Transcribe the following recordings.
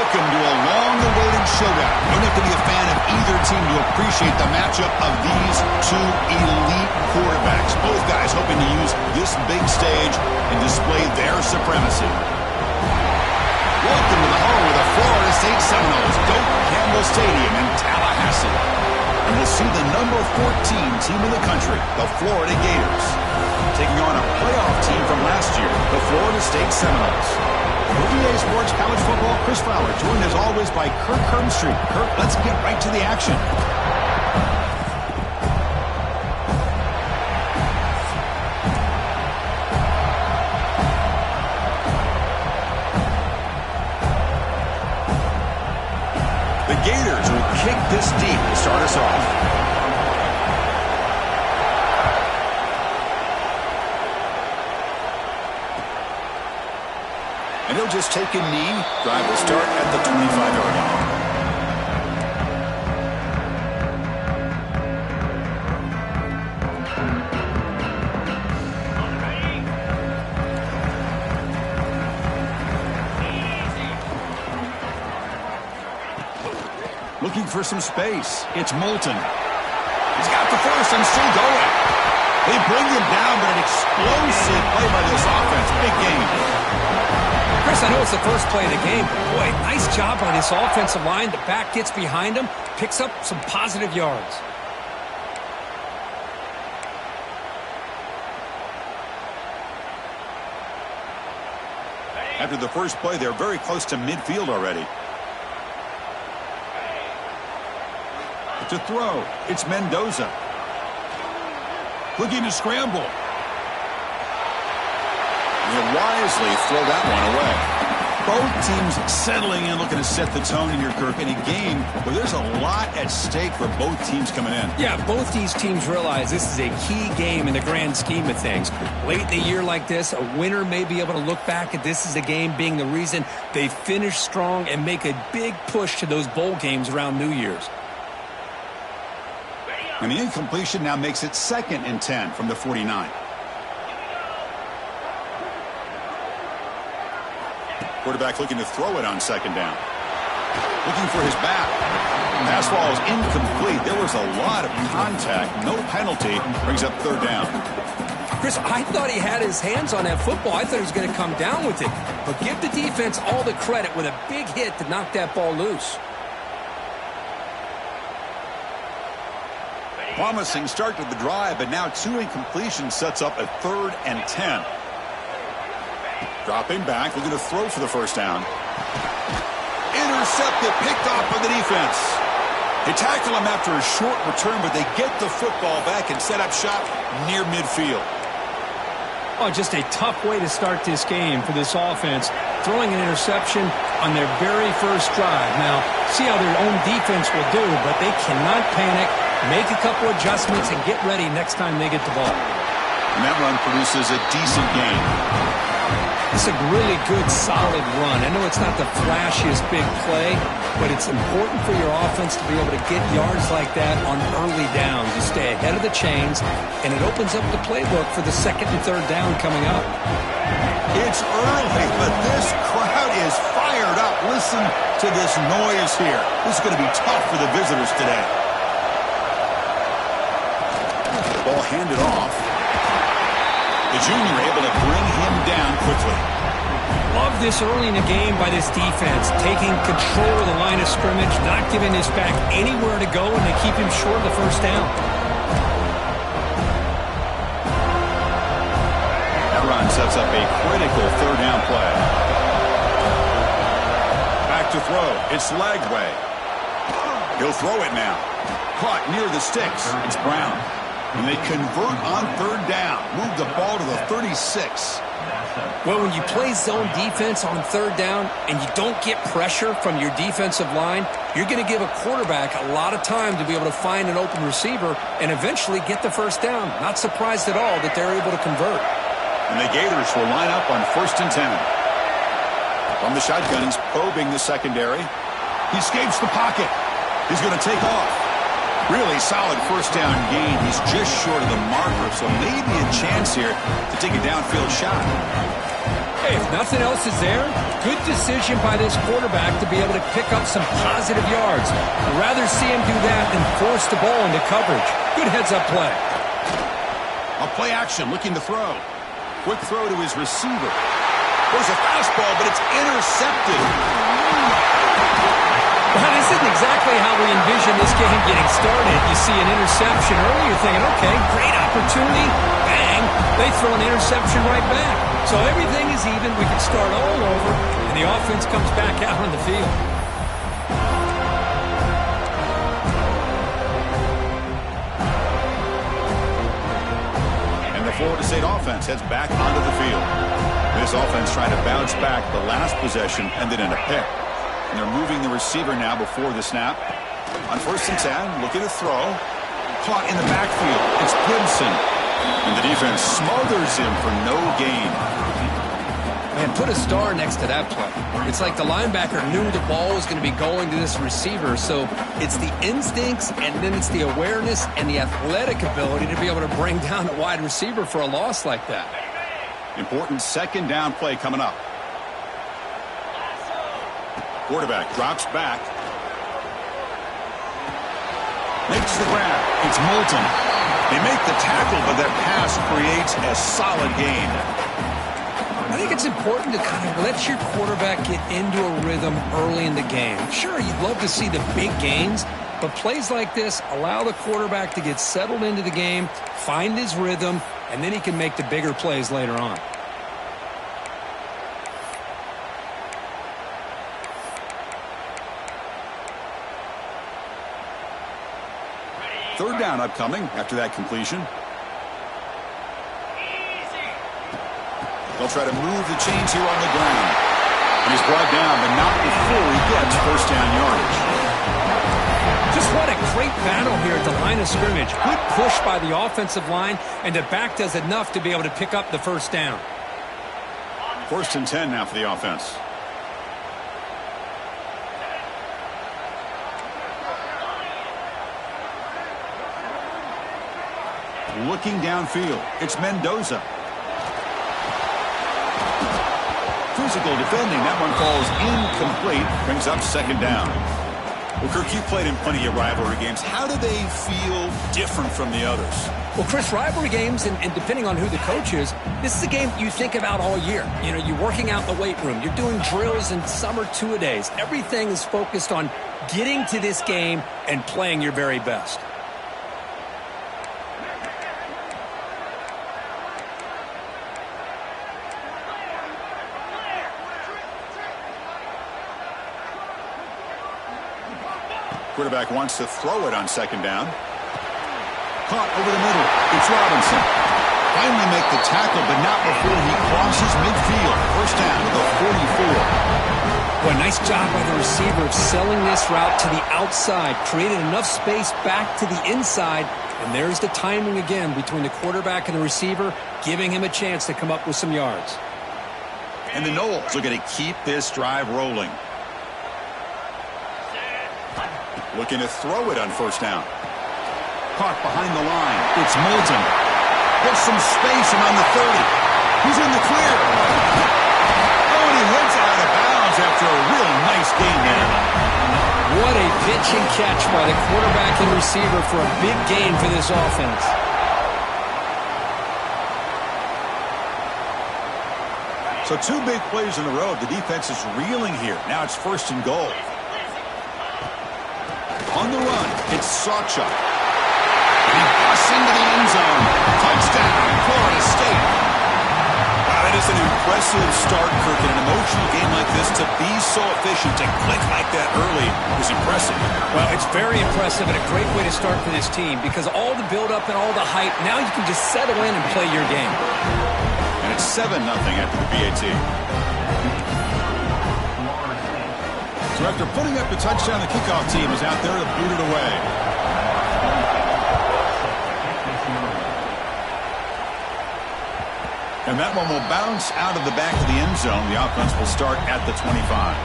Welcome to a long-awaited showdown. You don't have to be a fan of either team to appreciate the matchup of these two elite quarterbacks. Both guys hoping to use this big stage and display their supremacy. Welcome to the home of the Florida State Seminoles, Doak Campbell Stadium in Tallahassee. And we'll see the number 14 team in the country, the Florida Gators, taking on a playoff team from last year, the Florida State Seminoles. For EA Sports College Football, Chris Fowler, joined as always by Kirk Herbstreit. Kirk, let's get right to the action. The Gators will kick this deep to start us off. And he'll just take a knee. Drive will start at the 25-yard line. Looking for some space. It's Moulton. He's got the first and still going. They bring him down, but an explosive play by this offense. Big game. Chris, I know it's the first play of the game, but boy, nice job by this offensive line. The back gets behind him, picks up some positive yards. After the first play, they're very close to midfield already. To throw, it's Mendoza. Looking to scramble. He'll wisely throw that one away. Both teams settling in, looking to set the tone in your Kirk in a game where there's a lot at stake for both teams coming in. Yeah, both these teams realize this is a key game in the grand scheme of things. Late in a year like this, a winner may be able to look back at this as a game being the reason they finish strong and make a big push to those bowl games around New Year's. And the incompletion now makes it 2nd and 10 from the 49. Quarterback looking to throw it on 2nd down. Looking for his back. Pass ball is incomplete. There was a lot of contact. No penalty. Brings up 3rd down. Chris, I thought he had his hands on that football. I thought he was going to come down with it. But give the defense all the credit with a big hit to knock that ball loose. Promising start to the drive, but now 2 incompletions sets up a 3rd and 10. Dropping back, looking to throw for the 1st down. Intercepted, picked off by the defense. They tackle him after a short return, but they get the football back and set up shop near midfield. Oh, just a tough way to start this game for this offense. Throwing an interception on their very first drive. Now, see how their own defense will do, but they cannot panic, make a couple adjustments, and get ready next time they get the ball. And that run produces a decent gain. It's a really good, solid run. I know it's not the flashiest big play, but it's important for your offense to be able to get yards like that on early downs. You stay ahead of the chains, and it opens up the playbook for the 2nd and 3rd down coming up. It's early, but this crowd is fired up. Listen to this noise here. This is going to be tough for the visitors today. Ball handed off. The junior able to bring him down quickly. Love this early in the game by this defense, taking control of the line of scrimmage, not giving this back anywhere to go, and they keep him short of the 1st down. That run sets up a critical 3rd down play. Back to throw. It's Lagway. He'll throw it now. Caught near the sticks. It's Brown. And they convert on 3rd down. Move the ball to the 36. Well, when you play zone defense on 3rd down and you don't get pressure from your defensive line, you're going to give a quarterback a lot of time to be able to find an open receiver and eventually get the 1st down. Not surprised at all that they're able to convert. And the Gators will line up on 1st and 10. From the shotgun, he's probing the secondary. He escapes the pocket. He's going to take off. Really solid 1st down gain. He's just short of the marker, so maybe a chance here to take a downfield shot. Hey, if nothing else is there, good decision by this quarterback to be able to pick up some positive yards. I'd rather see him do that than force the ball into coverage. Good heads-up play. A play action, looking to throw. Quick throw to his receiver. There's a fastball, but it's intercepted. Well, this isn't exactly how we envision this game getting started. You see an interception early, you're thinking, okay, great opportunity. Bang, they throw an interception right back. So everything is even. We can start all over, and the offense comes back out on the field. And the Florida State offense heads back onto the field. This offense trying to bounce back. The last possession ended in a pick. And they're moving the receiver now before the snap. On 1st and 10, looking to throw. Caught in the backfield. It's Gibson. And the defense smothers him for no gain. Man, put a star next to that play. It's like the linebacker knew the ball was going to be going to this receiver. So it's the instincts, and then it's the awareness and the athletic ability to be able to bring down a wide receiver for a loss like that. Important 2nd down play coming up. Quarterback drops back. Makes the grab. It's Moulton. They make the tackle, but that pass creates a solid gain. I think it's important to kind of let your quarterback get into a rhythm early in the game. Sure, you'd love to see the big gains, but plays like this allow the quarterback to get settled into the game, find his rhythm, and then he can make the bigger plays later on. Third down upcoming after that completion. They'll try to move the chains here on the ground. And he's brought down, but not before he gets 1st down yardage. Just what a great battle here at the line of scrimmage. Good push by the offensive line, and the back does enough to be able to pick up the 1st down. 1st and 10 now for the offense. Looking downfield, it's Mendoza. Physical defending, that one falls incomplete, brings up 2nd down. Well, Kirk, you played in plenty of rivalry games. How do they feel different from the others? Well, Chris, rivalry games, and depending on who the coach is, this is a game you think about all year. You know, you're working out in the weight room. You're doing drills in summer two-a-days. Everything is focused on getting to this game and playing your very best. Quarterback wants to throw it on 2nd down. Caught over the middle. It's Robinson. Finally make the tackle, but not before he crosses midfield. 1st down to the 44. Well, nice job by the receiver of selling this route to the outside. Created enough space back to the inside. And there's the timing again between the quarterback and the receiver, giving him a chance to come up with some yards. And the Noles are going to keep this drive rolling. Looking to throw it on 1st down. Caught behind the line. It's Moulton. Gets some space around the 30. He's in the clear. Oh, and he heads out of bounds after a real nice gain there. What a pitch and catch by the quarterback and receiver for a big gain for this offense. So 2 big plays in a row. The defense is reeling here. Now it's 1st and goal. On the run, it's Sacha. He busts into the end zone. Touchdown, Florida State. Wow, that is an impressive start, Kirk. In an emotional game like this, to be so efficient, to click like that early is impressive. Well, it's very impressive and a great way to start for this team because all the build-up and all the hype, now you can just settle in and play your game. And it's 7-0 after the PAT. So after putting up the touchdown, the kickoff team is out there to boot it away. And that one will bounce out of the back of the end zone. The offense will start at the 25.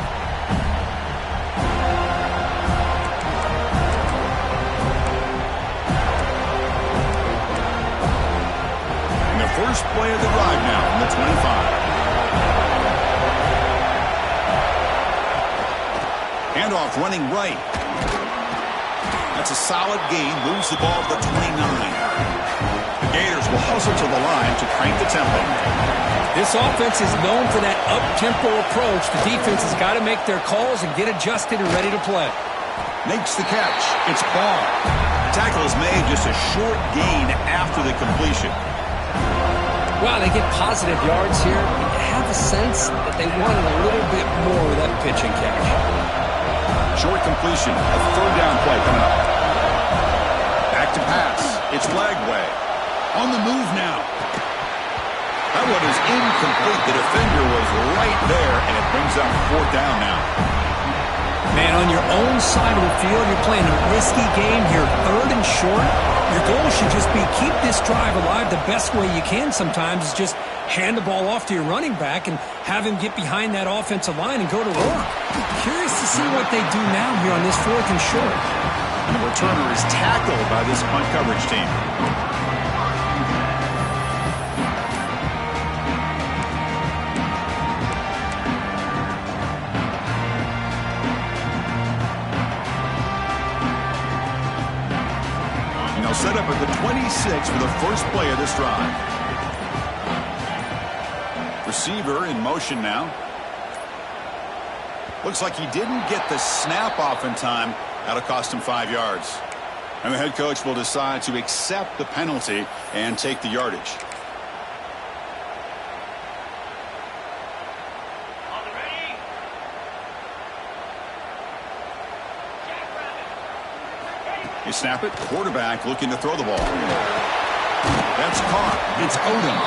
And the first play of the drive now from the 25. Handoff running right. That's a solid gain. Moves the ball to the 29. The Gators will hustle to the line to crank the tempo. This offense is known for that up-tempo approach. The defense has got to make their calls and get adjusted and ready to play. Makes the catch. It's ball. Tackle is made, just a short gain after the completion. Wow, they get positive yards here. You have a sense that they wanted a little bit more of that pitch and catch. Short completion. A third down play coming up. Back to pass. It's Lagway. On the move now. That one is incomplete. The defender was right there, and it brings up fourth down now. Man, on your own side of the field, you're playing a risky game here. Third and short. Your goal should just be keep this drive alive the best way you can sometimes is just hand the ball off to your running back and have him get behind that offensive line and go to work. Curious to see what they do now here on this fourth and short. And the returner is tackled by this punt coverage team. Set up at the 26 for the first play of this drive. Receiver in motion now. Looks like he didn't get the snap off in time. That'll cost him 5 yards. And the head coach will decide to accept the penalty and take the yardage. You snap it, quarterback looking to throw the ball. That's caught. It's Odom.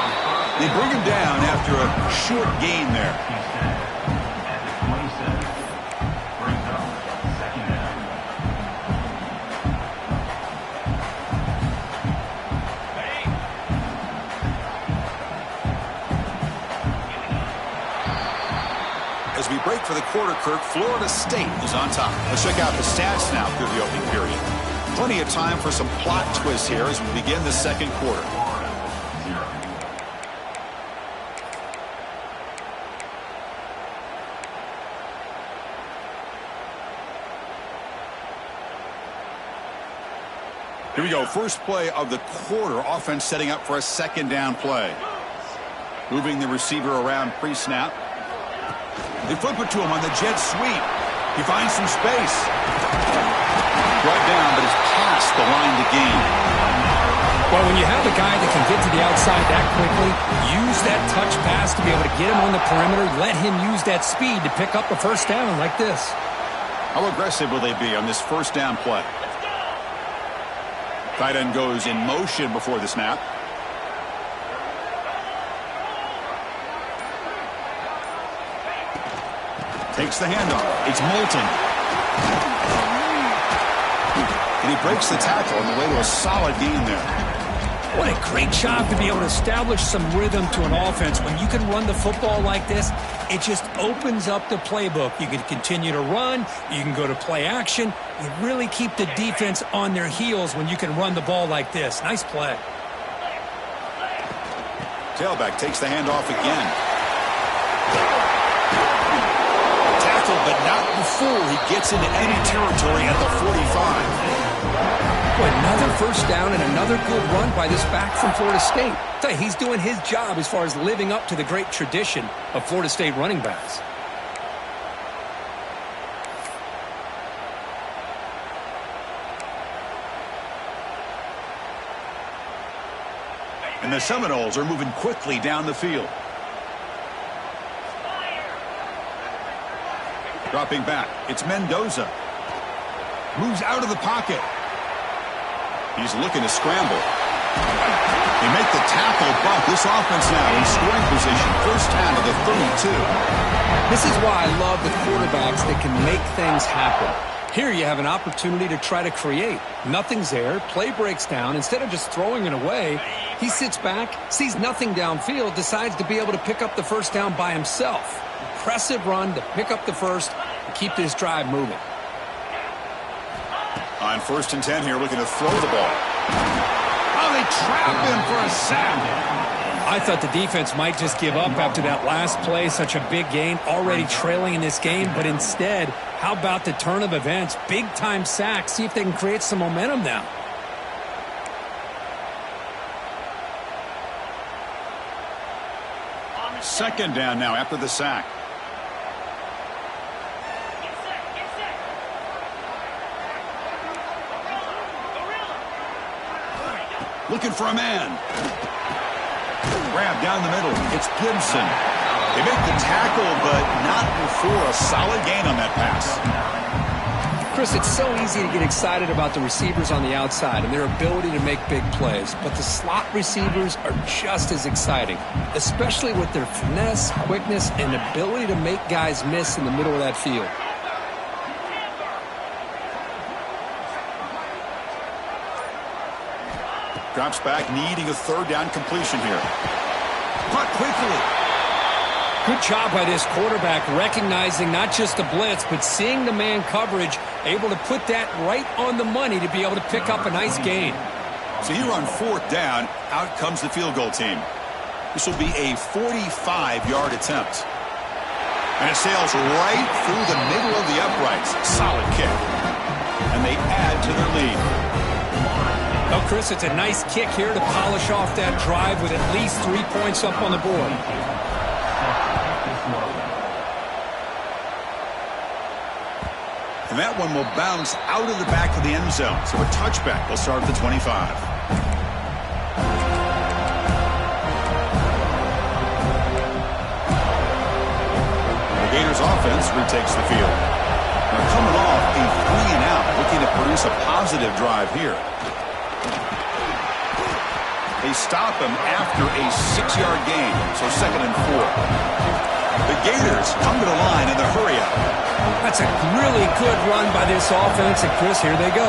They bring him down after a short gain there. As we break for the quarter, Kirk, Florida State is on top. Let's check out the stats now through the opening period. Plenty of time for some plot twists here as we begin the second quarter. Here we go. First play of the quarter. Offense setting up for a second down play. Moving the receiver around pre-snap. They flip it to him on the jet sweep. He finds some space. Brought down, but it's past the line to gain. Well, when you have a guy that can get to the outside that quickly, use that touch pass to be able to get him on the perimeter, let him use that speed to pick up a first down like this. How aggressive will they be on this first down play? Tight end goes in motion before the snap. Takes the handoff. It's Moulton. And he breaks the tackle on the way to a solid gain there. What a great job to be able to establish some rhythm to an offense. When you can run the football like this, it just opens up the playbook. You can continue to run. You can go to play action. You really keep the defense on their heels when you can run the ball like this. Nice play. Tailback takes the handoff again. Tackled, but not before he gets into any territory at the 45. Another first down and another good run by this back from Florida State. He's doing his job as far as living up to the great tradition of Florida State running backs. And the Seminoles are moving quickly down the field. Dropping back, it's Mendoza. Moves out of the pocket. He's looking to scramble. They make the tackle, but this offense now in scoring position. First down to the 32. This is why I love the quarterbacks that can make things happen. Here you have an opportunity to try to create. Nothing's there. Play breaks down. Instead of just throwing it away, he sits back, sees nothing downfield, decides to be able to pick up the first down by himself. Impressive run to pick up the first and keep this drive moving. On 1st and 10 here, looking to throw the ball. Oh, they trap him for a sack. I thought the defense might just give up after that last play, such a big gain, already trailing in this game. But instead, how about the turn of events? Big-time sack. See if they can create some momentum now. Second down now after the sack. Looking for a man. Grab down the middle. It's Gibson. They make the tackle, but not before a solid gain on that pass. Chris, it's so easy to get excited about the receivers on the outside and their ability to make big plays, but the slot receivers are just as exciting, especially with their finesse, quickness, and ability to make guys miss in the middle of that field. Drops back, needing a third down completion here. Caught quickly. Good job by this quarterback, recognizing not just the blitz, but seeing the man coverage, able to put that right on the money to be able to pick up a nice gain. So here on fourth down, out comes the field goal team. This will be a 45-yard attempt. And it sails right through the middle of the uprights. Solid kick. And they add to their lead. Well, Chris, it's a nice kick here to polish off that drive with at least 3 points up on the board. And that one will bounce out of the back of the end zone. So a touchback will start at the 25. The Gators offense retakes the field. They're coming off a 3-and-out, looking to produce a positive drive here. They stop him after a 6-yard gain, so 2nd and 4. The Gators come to the line in the hurry-up. That's a really good run by this offense, and Chris, here they go.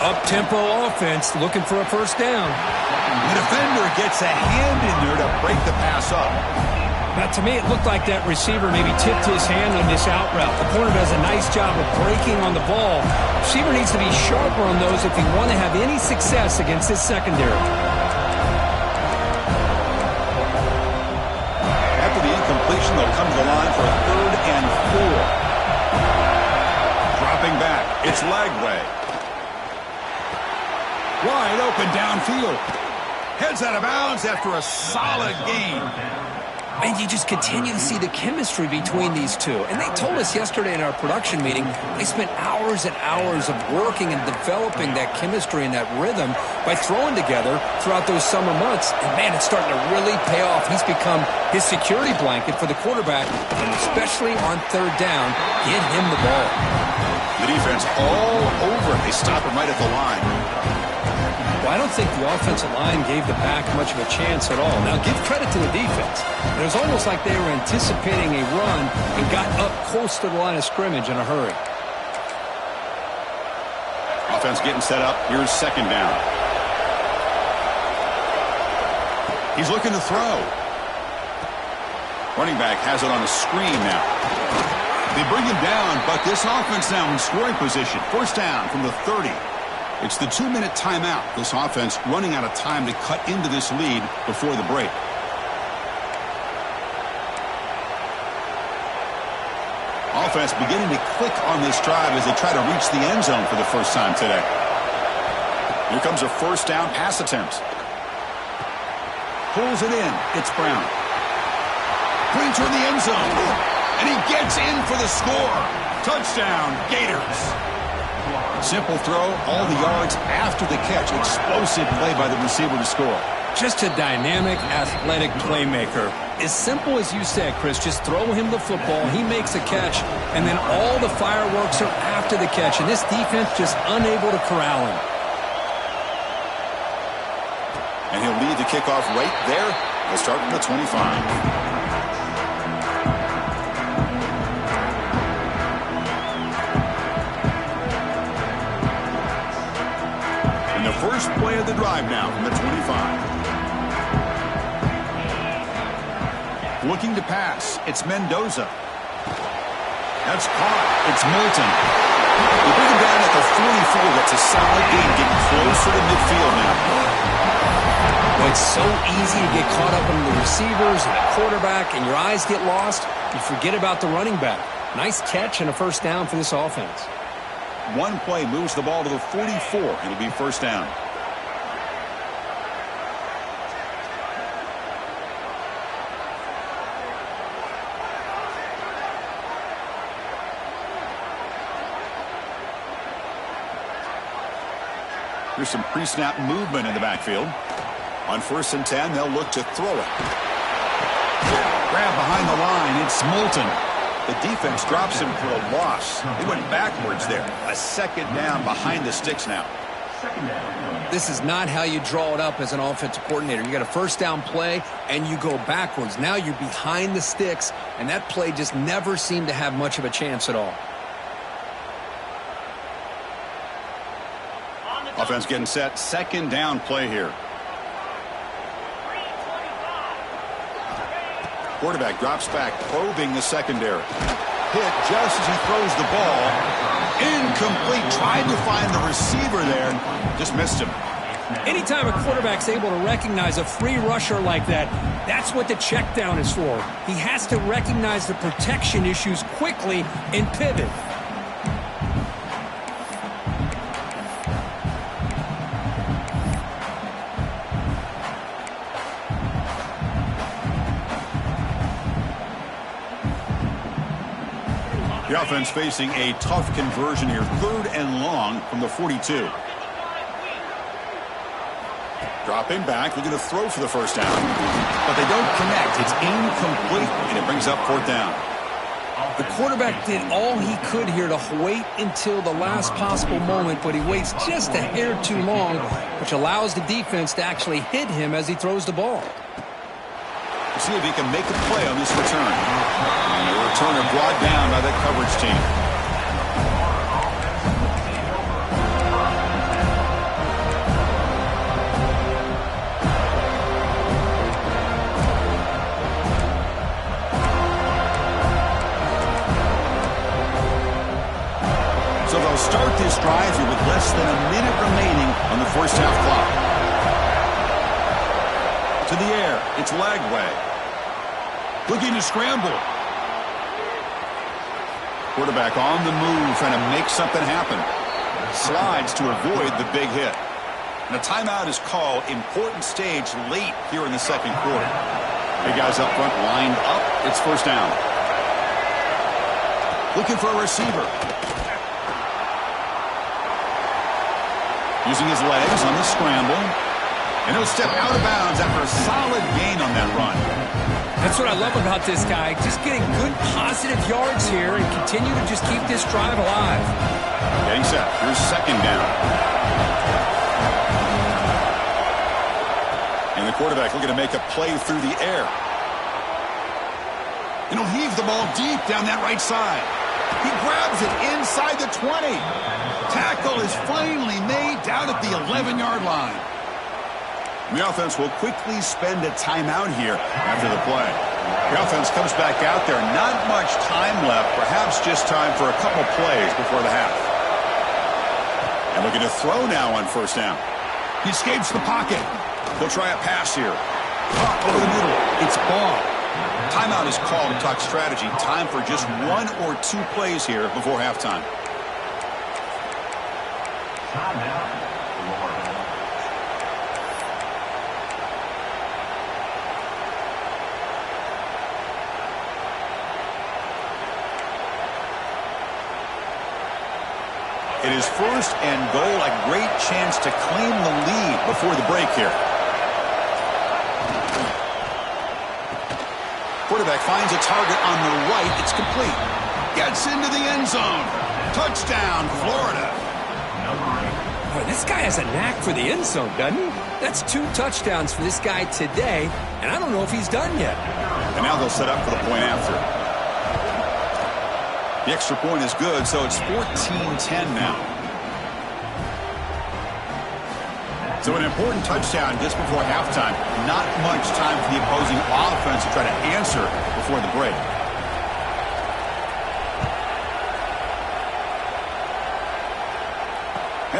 Up-tempo offense, looking for a first down. The defender gets a hand in there to break the pass up. Now, to me, it looked like that receiver maybe tipped his hand on this out route. The corner does a nice job of breaking on the ball. Receiver needs to be sharper on those if he want to have any success against this secondary. After the incompletion, they'll come to the line for a 3rd and 4. Dropping back, it's Lagway. Wide open downfield. Heads out of bounds after a solid gain. And you just continue to see the chemistry between these two. And they told us yesterday in our production meeting, they spent hours and hours of working and developing that chemistry and that rhythm by throwing together throughout those summer months. And, man, it's starting to really pay off. He's become his security blanket for the quarterback, and especially on 3rd down, get him the ball. The defense all over. They stop him right at the line. Well, I don't think the offensive line gave the back much of a chance at all. Now, give credit to the defense. It was almost like they were anticipating a run and got up close to the line of scrimmage in a hurry. Offense getting set up. Here's 2nd down. He's looking to throw. Running back has it on a screen now. They bring him down, but this offense now in scoring position. First down from the 30. It's the 2-minute timeout. This offense running out of time to cut into this lead before the break. Offense beginning to click on this drive as they try to reach the end zone for the first time today. Here comes a first down pass attempt. Pulls it in. It's Brown. Brings her in the end zone. And he gets in for the score. Touchdown, Gators. Simple throw, all the yards after the catch. Explosive play by the receiver to score. Just a dynamic, athletic playmaker. As simple as you said, Chris, just throw him the football, he makes a catch, and then all the fireworks are after the catch, and this defense just unable to corral him. And he'll lead the kickoff right there. They'll start from the 25. First play of the drive now from the 25. Looking to pass. It's Mendoza. That's caught. It's Milton. You bring him down at the 44. That's a solid gain, getting closer to midfield now. Well, it's so easy to get caught up in the receivers and the quarterback, and your eyes get lost. You forget about the running back. Nice catch and a first down for this offense. One play moves the ball to the 44. It'll be first down. Here's some pre-snap movement in the backfield. On 1st and 10, they'll look to throw it. Grab behind the line. It's Moulton. The defense drops him for a loss. He went backwards there. A second down behind the sticks now. This is not how you draw it up as an offensive coordinator. You got a first down play, and you go backwards. Now you're behind the sticks, and that play just never seemed to have much of a chance at all. Offense getting set. Second down play here. Quarterback drops back, probing the secondary. Hit just as he throws the ball. Incomplete. Tried to find the receiver there. Just missed him. Anytime a quarterback's able to recognize a free rusher like that, that's what the check down is for. He has to recognize the protection issues quickly and pivot. The offense facing a tough conversion here. 3rd and long from the 42. Dropping back, looking to throw for the first down. But they don't connect. It's incomplete, and it brings up 4th down. The quarterback did all he could here to wait until the last possible moment, but he waits just a hair too long, which allows the defense to actually hit him as he throws the ball. We'll see if he can make a play on this return. And the returner brought down by the coverage team. So they'll start this drive here with less than a minute remaining on the first half clock. To the air, it's Lagway. Looking to scramble. Quarterback on the move, trying to make something happen. Slides to avoid the big hit. And a timeout is called. Important stage late here in the second quarter. Big guys up front lined up. It's first down. Looking for a receiver. Using his legs on the scramble. And he'll step out of bounds after a solid gain on that run. That's what I love about this guy. Just getting good positive yards here and continue to just keep this drive alive. Getting set. Here's second down. And the quarterback looking to make a play through the air. And he'll heave the ball deep down that right side. He grabs it inside the 20. Tackle is finally made down at the 11-yard line. The offense will quickly spend a timeout here after the play. The offense comes back out there. Not much time left. Perhaps just time for a couple plays before the half. And looking to throw now on first down. He escapes the pocket. He'll try a pass here. Over the middle. It's ball. Timeout is called to talk strategy. Time for just 1 or 2 plays here before halftime. It is first and goal, a great chance to claim the lead before the break here. Quarterback finds a target on the right. It's complete. Gets into the end zone. Touchdown, Florida. Boy, this guy has a knack for the end zone, doesn't he? That's 2 touchdowns for this guy today, and I don't know if he's done yet. And now they'll set up for the point after. The extra point is good, so it's 14-10 now. So an important touchdown just before halftime. Not much time for the opposing offense to try to answer before the break.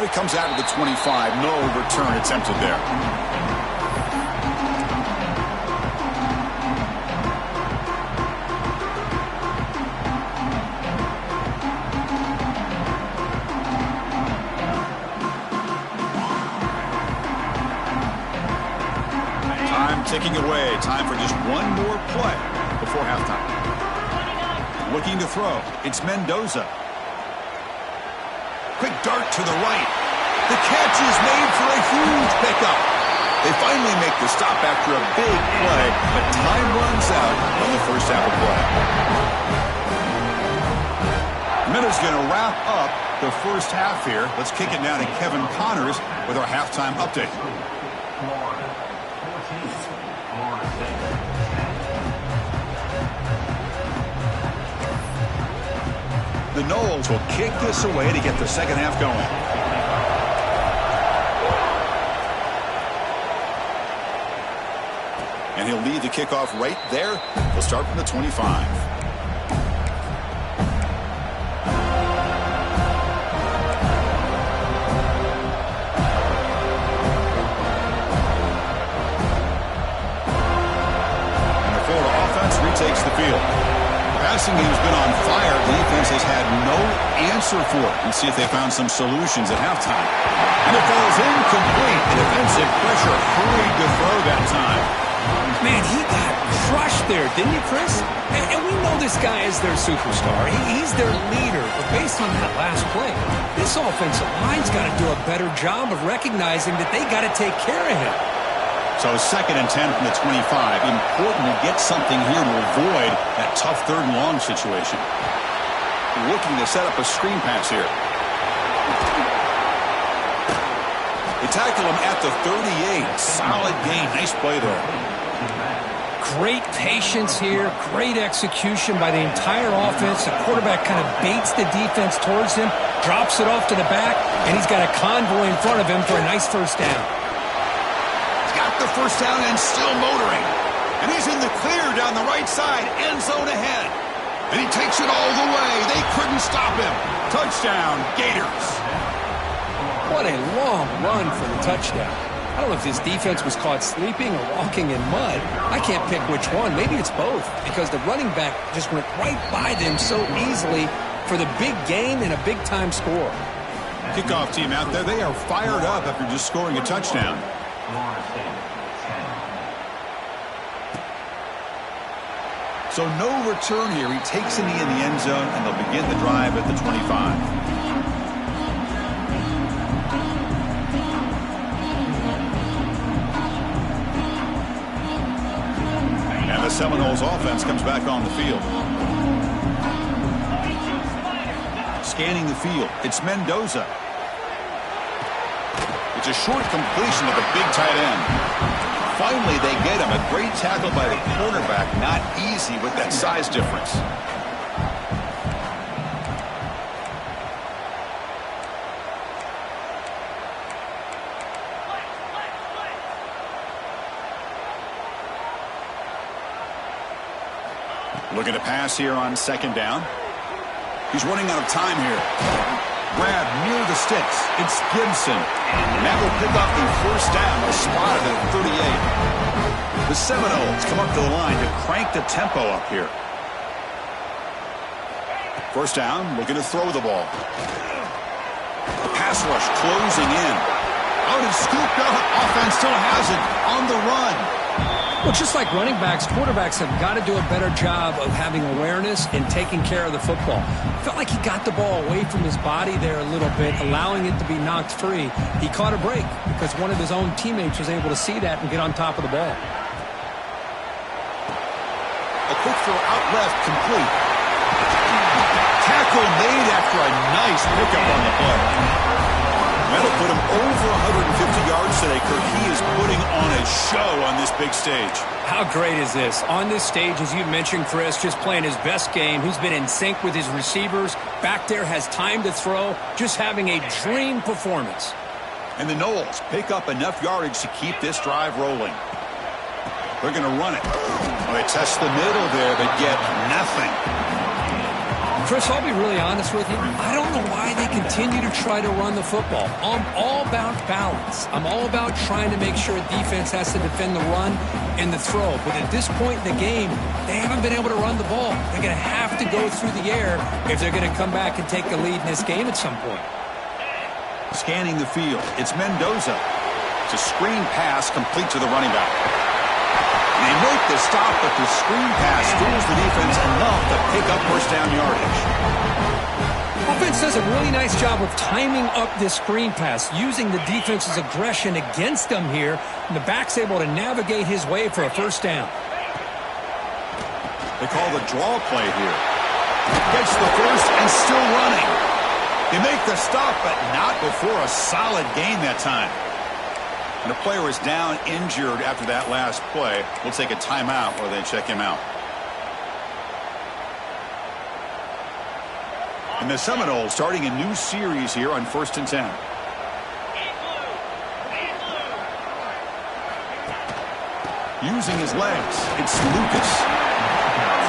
And it comes out of the 25. No return attempted there. Ticking away. Time for just one more play before halftime. Looking to throw. It's Mendoza. Quick dart to the right. The catch is made for a huge pickup. They finally make the stop after a big play, but time runs out on the first half of play. Miller's going to wrap up the first half here. Let's kick it now to Kevin Connors with our halftime update. The Noles will kick this away to get the second half going. And he'll lead the kickoff right there. He'll start from the 25. And the Florida offense retakes the field. Passing game's been on fire. The defense has had no answer for it. Let's see if they found some solutions at halftime. And it falls incomplete. The defensive pressure hurried to throw that time. Man, he got crushed there, didn't he, Chris? And we know this guy is their superstar. He's their leader. But based on that last play, this offensive line's got to do a better job of recognizing that they got to take care of him. So 2nd and 10 from the 25. Important to get something here to avoid that tough 3rd and long situation. Looking to set up a screen pass here. They tackle him at the 38. Solid gain. Nice play there. Great patience here. Great execution by the entire offense. The quarterback kind of baits the defense towards him, drops it off to the back, and he's got a convoy in front of him for a nice first down. The first down and still motoring. And he's in the clear down the right side. End zone ahead. And he takes it all the way. They couldn't stop him. Touchdown, Gators. What a long run for the touchdown. I don't know if this defense was caught sleeping or walking in mud. I can't pick which one. Maybe it's both, because the running back just went right by them so easily for the big gain and a big-time score. Kickoff team out there. They are fired up after just scoring a touchdown. So no return here. He takes a knee in the end zone, and they'll begin the drive at the 25. And the Seminoles offense comes back on the field. Scanning the field. It's Mendoza. It's a short completion of the big tight end. Finally, they get him. A great tackle by the cornerback. Not easy with that size difference. Looking to pass here on 2nd down. He's running out of time here. Grab near the sticks. It's Gibson. And that will pick up the first down. A spot at 38. The Seminoles come up to the line to crank the tempo up here. First down, looking to throw the ball. Pass rush closing in. Out and scooped up. Offense still has it on the run. Well, just like running backs, quarterbacks have got to do a better job of having awareness and taking care of the football. Felt like he got the ball away from his body there a little bit, allowing it to be knocked free. He caught a break because one of his own teammates was able to see that and get on top of the ball. A quick throw out left, complete. Tackle made after a nice pickup on the play. That'll put him over 150 yards today, Kirk. He is putting on a show on this big stage. How great is this? On this stage, as you mentioned, Chris, just playing his best game. He's been in sync with his receivers. Back there, has time to throw. Just having a dream performance. And the Noles pick up enough yardage to keep this drive rolling. They're going to run it. Well, they test the middle there, but get nothing. Chris, I'll be really honest with you. I don't know why they continue to try to run the football. I'm all about balance. I'm all about trying to make sure a defense has to defend the run and the throw. But at this point in the game, they haven't been able to run the ball. They're going to have to go through the air if they're going to come back and take the lead in this game at some point. Scanning the field, it's Mendoza. It's a screen pass complete to the running back. They make the stop, but the screen pass fools the defense enough to pick up first down yardage. Offense does a really nice job of timing up this screen pass, using the defense's aggression against them here, and the back's able to navigate his way for a first down. They call the draw play here. Gets the first and still running. They make the stop, but not before a solid gain that time. And a player is down injured after that last play. We'll take a timeout or they check him out. And the Seminoles starting a new series here on 1st and 10. Using his legs, it's Lucas.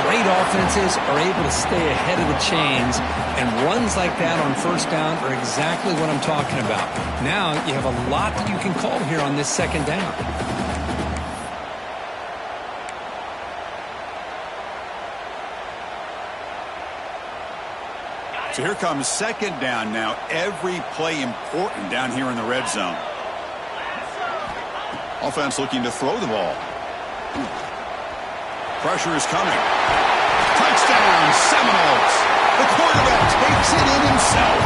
Great offenses are able to stay ahead of the chains, and runs like that on first down are exactly what I'm talking about. Now you have a lot that you can call here on this second down. So here comes second down now. Every play important down here in the red zone. Offense looking to throw the ball. Pressure is coming. Touchdown, Seminoles. The quarterback takes it in himself.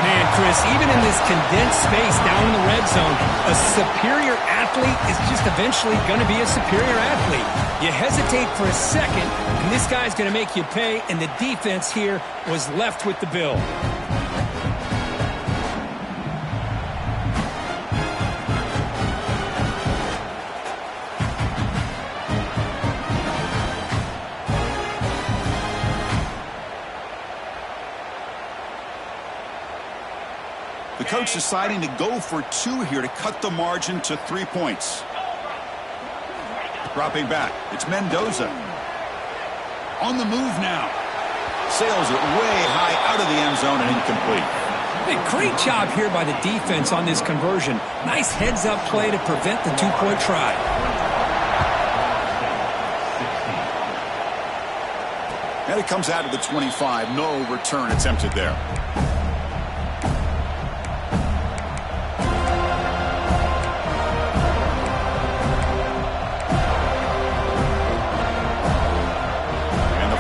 Man, Chris, even in this condensed space down in the red zone, a superior athlete is just eventually going to be a superior athlete. You hesitate for a second, and this guy's going to make you pay, and the defense here was left with the bill. The coach deciding to go for 2 here to cut the margin to 3 points. Dropping back, it's Mendoza. On the move now. Sails it way high out of the end zone and incomplete. Hey, great job here by the defense on this conversion. Nice heads-up play to prevent the 2-point try. And it comes out of the 25. No return attempted there.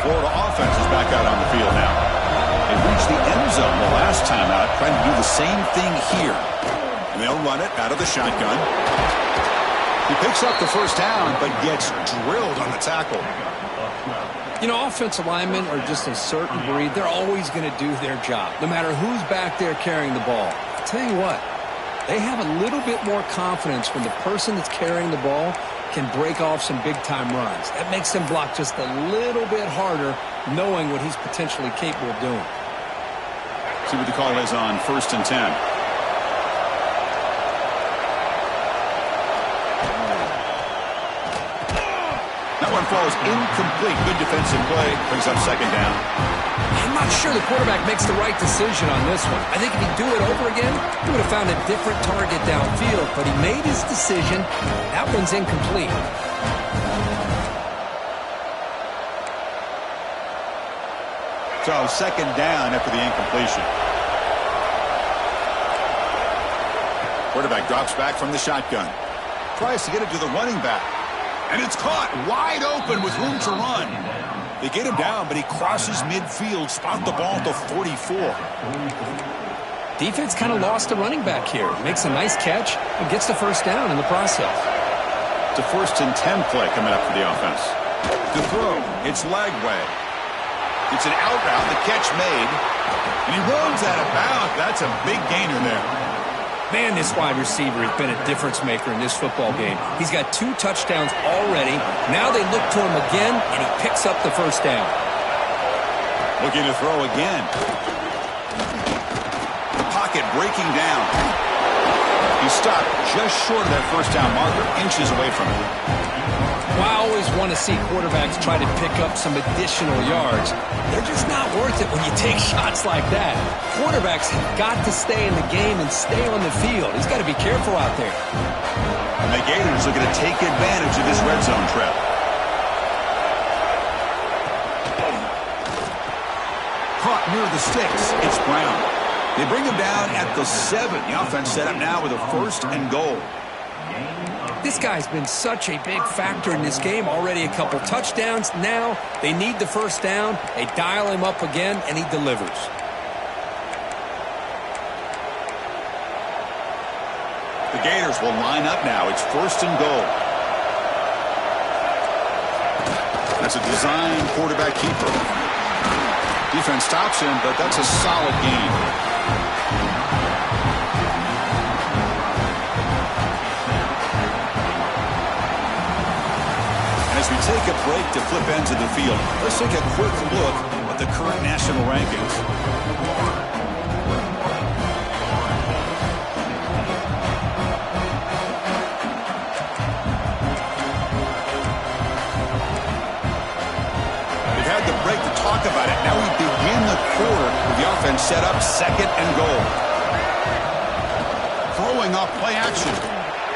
Florida offense is back out on the field now. They reached the end zone the last time out, trying to do the same thing here. And they'll run it out of the shotgun. He picks up the first down, but gets drilled on the tackle. You know, offensive linemen are just a certain breed. They're always going to do their job, no matter who's back there carrying the ball. I'll tell you what, they have a little bit more confidence when the person that's carrying the ball can break off some big-time runs. That makes them block just a little bit harder, knowing what he's potentially capable of doing. See what the call is on 1st and 10. That one falls incomplete. Good defensive play. Brings up second down. I'm not sure the quarterback makes the right decision on this one. I think if he'd do it over again, he would have found a different target downfield, but he made his decision. That one's incomplete. So second down after the incompletion. Quarterback drops back from the shotgun. Tries to get it to the running back. And it's caught wide open with room to run. They get him down, but he crosses midfield, spot the ball at the 44. Defense kind of lost the running back here. Makes a nice catch and gets the first down in the process. It's a 1st and 10 play coming up for the offense. To throw, it's Lagway. It's an out route, the catch made. And he runs out of bounds. That's a big gainer there. Man, this wide receiver has been a difference maker in this football game. He's got 2 touchdowns already. Now they look to him again, and he picks up the first down. Looking to throw again. The pocket breaking down. He stopped just short of that first down marker, inches away from it. Well, I always want to see quarterbacks try to pick up some additional yards. They're just not worth it when you take shots like that. Quarterbacks have got to stay in the game and stay on the field. He's got to be careful out there. And the Gators are going to take advantage of this red zone trap. Caught near the sticks. It's Brown. They bring him down at the 7. The offense set up now with a 1st and goal. This guy's been such a big factor in this game. Already a couple touchdowns. Now they need the 1st down. They dial him up again, and he delivers. The Gators will line up now. It's 1st and goal. That's a design quarterback keeper. Defense stops him, but that's a solid gain. As we take a break to flip ends of the field, let's take a quick look at the current national rankings. We've had the break to talk about it. Now we begin the quarter with the offense set up 2nd and goal. Throwing off play action.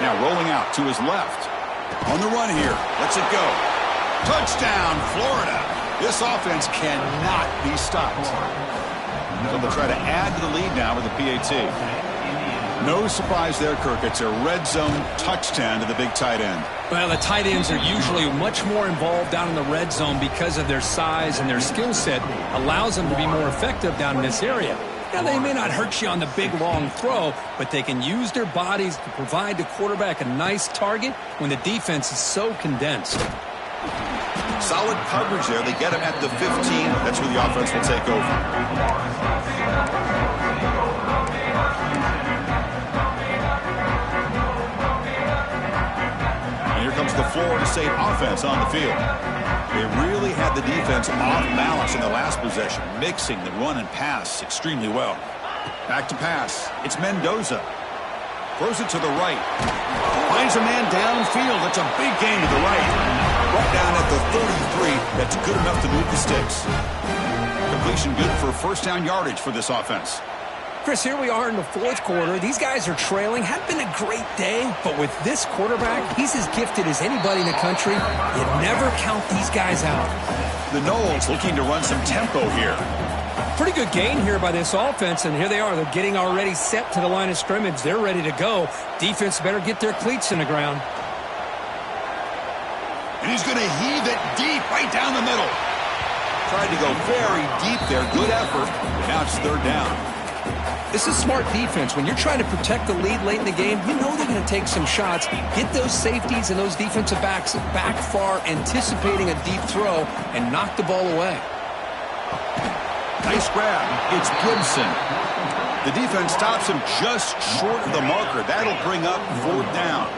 Now rolling out to his left. On the run here. Let's it go. Touchdown, Florida. This offense cannot be stopped. So they'll try to add to the lead now with the PAT. No surprise there, Kirk. It's a red zone touchdown to the big tight end. Well, the tight ends are usually much more involved down in the red zone because of their size and their skill set allows them to be more effective down in this area. Now, they may not hurt you on the big, long throw, but they can use their bodies to provide the quarterback a nice target when the defense is so condensed. Solid coverage there. They get him at the 15. That's where the offense will take over. And here comes the Florida State offense on the field. They really had the defense off balance in the last possession, mixing the run and pass extremely well. Back to pass. It's Mendoza. Throws it to the right. Finds a man downfield. It's a big gain to the right. Brought down at the 33. That's good enough to move the sticks. Completion good for 1st down yardage for this offense. Chris, here we are in the 4th quarter. These guys are trailing. Had been a great day, but with this quarterback, he's as gifted as anybody in the country. You never count these guys out. The Noles looking to run some tempo here. Pretty good gain here by this offense, and here they are. They're getting already set to the line of scrimmage. They're ready to go. Defense better get their cleats in the ground. And he's going to heave it deep right down the middle. Tried to go very deep there. Good effort. Now it's 3rd down. This is smart defense. When you're trying to protect the lead late in the game, you know they're going to take some shots. Get those safeties and those defensive backs back far, anticipating a deep throw, and knock the ball away. Nice grab. It's Gibson. The defense stops him just short of the marker. That'll bring up 4th down.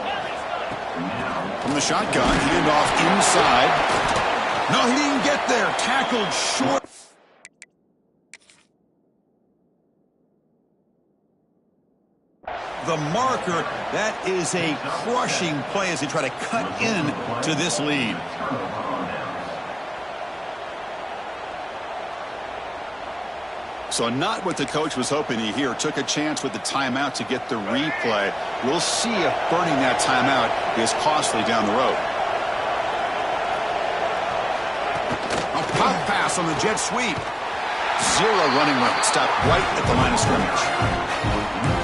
From the shotgun, handoff inside. No, he didn't get there. Tackled short. The marker, that is a crushing play as they try to cut in to this lead. So not what the coach was hoping to hear. Took a chance with the timeout to get the replay. We'll see if burning that timeout is costly down the road. A pop pass on the jet sweep. 0 running room. Stopped right at the line of scrimmage.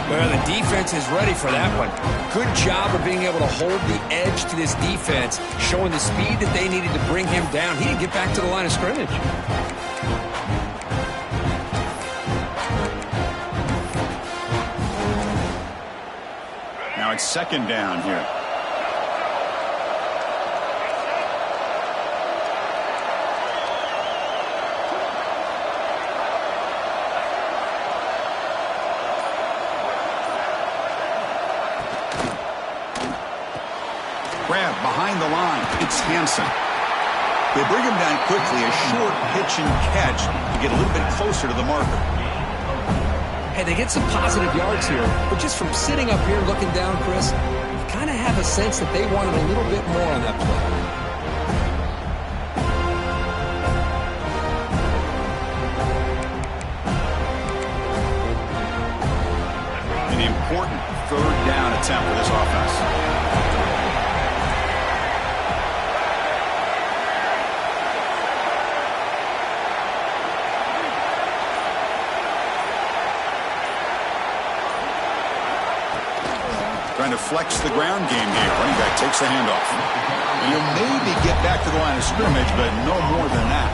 Well, the defense is ready for that one. Good job of being able to hold the edge to this defense, showing the speed that they needed to bring him down. He didn't get back to the line of scrimmage. Now it's 2nd down here. Grab behind the line. It's Hansen. They bring him down quickly. A short pitch and catch to get a little bit closer to the marker. Hey, they get some positive yards here, but just from sitting up here looking down, Chris, you kind of have a sense that they wanted a little bit more on that play. this offense. Trying to flex the ground game here. Running back takes the handoff. And you'll maybe get back to the line of scrimmage, but no more than that.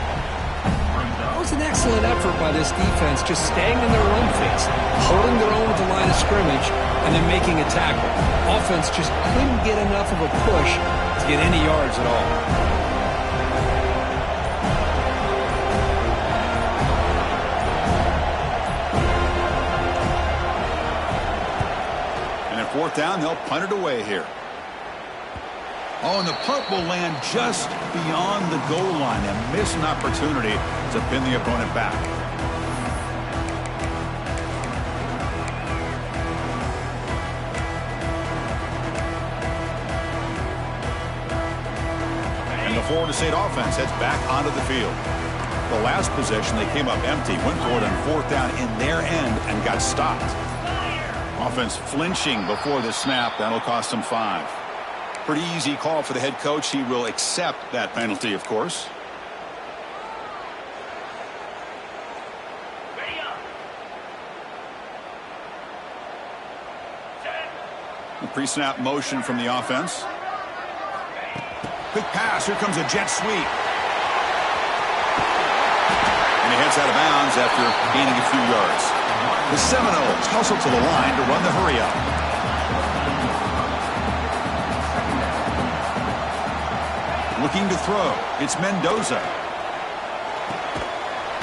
That was an excellent effort by this defense, just staying in their run fix, holding their own at the line of scrimmage, and then making a tackle. Offense just couldn't get enough of a push to get any yards at all. Fourth down, they'll punt it away here. Oh, and the punt will land just beyond the goal line and miss an opportunity to pin the opponent back. And the Florida State offense heads back onto the field. The last possession, they came up empty, went for it on fourth down in their end and got stopped. Offense flinching before the snap. That'll cost him 5. Pretty easy call for the head coach. He will accept that penalty, of course. A pre-snap motion from the offense. Quick pass. Here comes a jet sweep. And he heads out of bounds after gaining a few yards. The Seminoles hustle to the line to run the hurry-up. Looking to throw. It's Mendoza.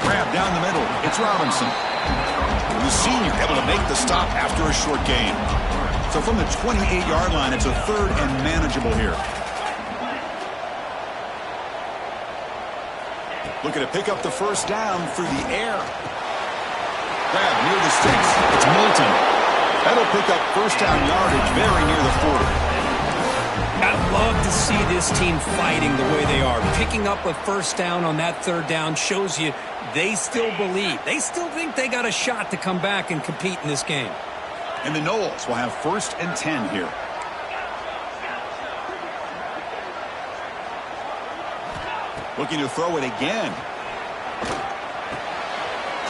Grab down the middle. It's Robinson. The senior able to make the stop after a short gain. So from the 28-yard line, it's a third and manageable here. Looking to pick up the first down through the air. Grab near the sticks. It's Moulton. That'll pick up first down yardage very near the 40. I love to see this team fighting the way they are. Picking up a first down on that third down shows you they still believe. They still think they got a shot to come back and compete in this game. And the Noles will have first and 10 here. Looking to throw it again.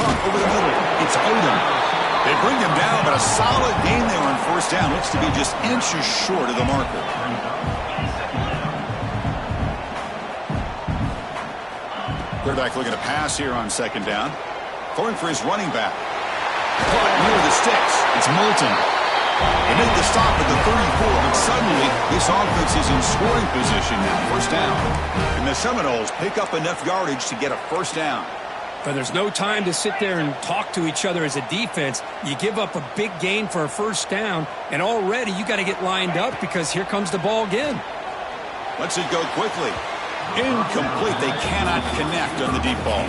Over the middle. It's Odom. They bring him down, but a solid gain there on first down. Looks to be just inches short of the marker. Quarterback looking to pass here on second down. Throwing for his running back. Caught near the sticks. It's Moulton. They make the stop at the 34, but suddenly this offense is in scoring position now. First down. And the Seminoles pick up enough yardage to get a first down. But there's no time to sit there and talk to each other as a defense. You give up a big gain for a first down, and already you got to get lined up because here comes the ball again. Lets it go quickly. Incomplete. They cannot connect on the deep ball.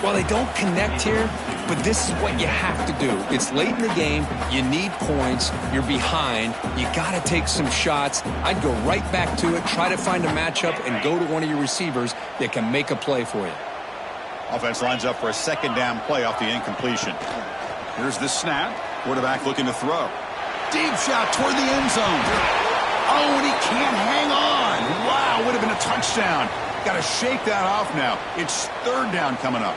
Well, they don't connect here, but this is what you have to do. It's late in the game. You need points. You're behind. You got to take some shots. I'd go right back to it, try to find a matchup, and go to one of your receivers that can make a play for you. Offense lines up for a second down play off the incompletion. Here's the snap. Quarterback looking to throw. Deep shot toward the end zone. Oh, and he can't hang on. Wow, would have been a touchdown. Got to shake that off now. It's third down coming up.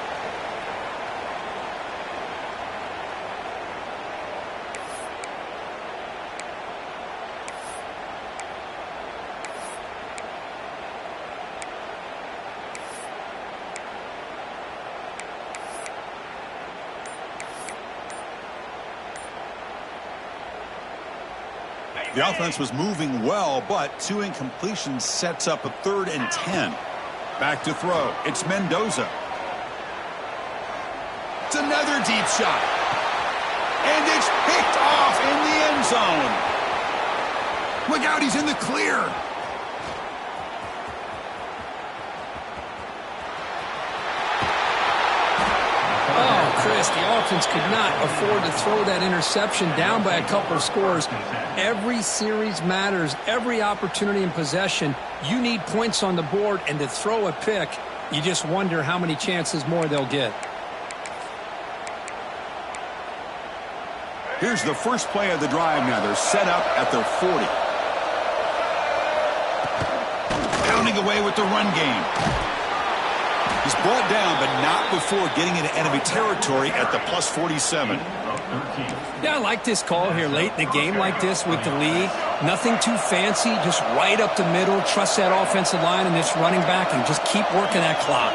The offense was moving well, but 2 incompletions sets up a 3rd and 10. Back to throw. It's Mendoza. It's another deep shot. And it's picked off in the end zone. Look out, he's in the clear. Chris, the offense could not afford to throw that interception down by a couple of scores. Every series matters. Every opportunity in possession, you need points on the board, and to throw a pick, you just wonder how many chances more they'll get. Here's the first play of the drive now. They're set up at their 40. Pounding away with the run game. He's brought down, but not before getting into enemy territory at the plus 47. Yeah, I like this call here late in the game like this with the lead. Nothing too fancy, just right up the middle. Trust that offensive line and this running back and just keep working that clock.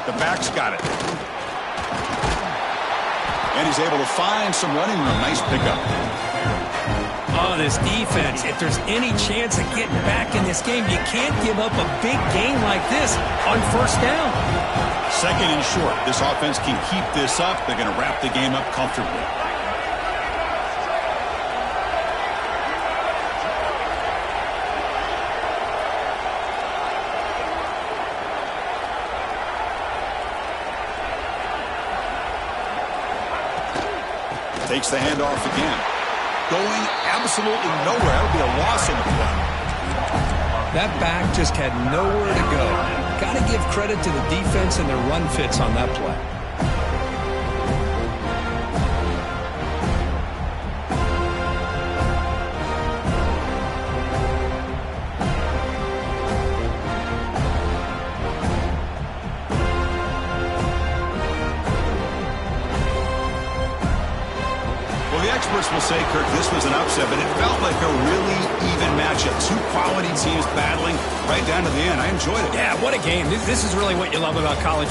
The back's got it. And he's able to find some running room. Nice pickup. Oh, this defense, if there's any chance of getting back in this game, you can't give up a big gain like this on first down. Second and short. This offense can keep this up. They're going to wrap the game up comfortably. Takes the handoff again. Going absolutely nowhere. That'll be a loss on the play. That back just had nowhere to go. Got to give credit to the defense and their run fits on that play. Experts will say, Kirk, this was an upset, but it felt like a really even matchup. Two quality teams battling right down to the end. I enjoyed it. Yeah, what a game. This is really what you love about college.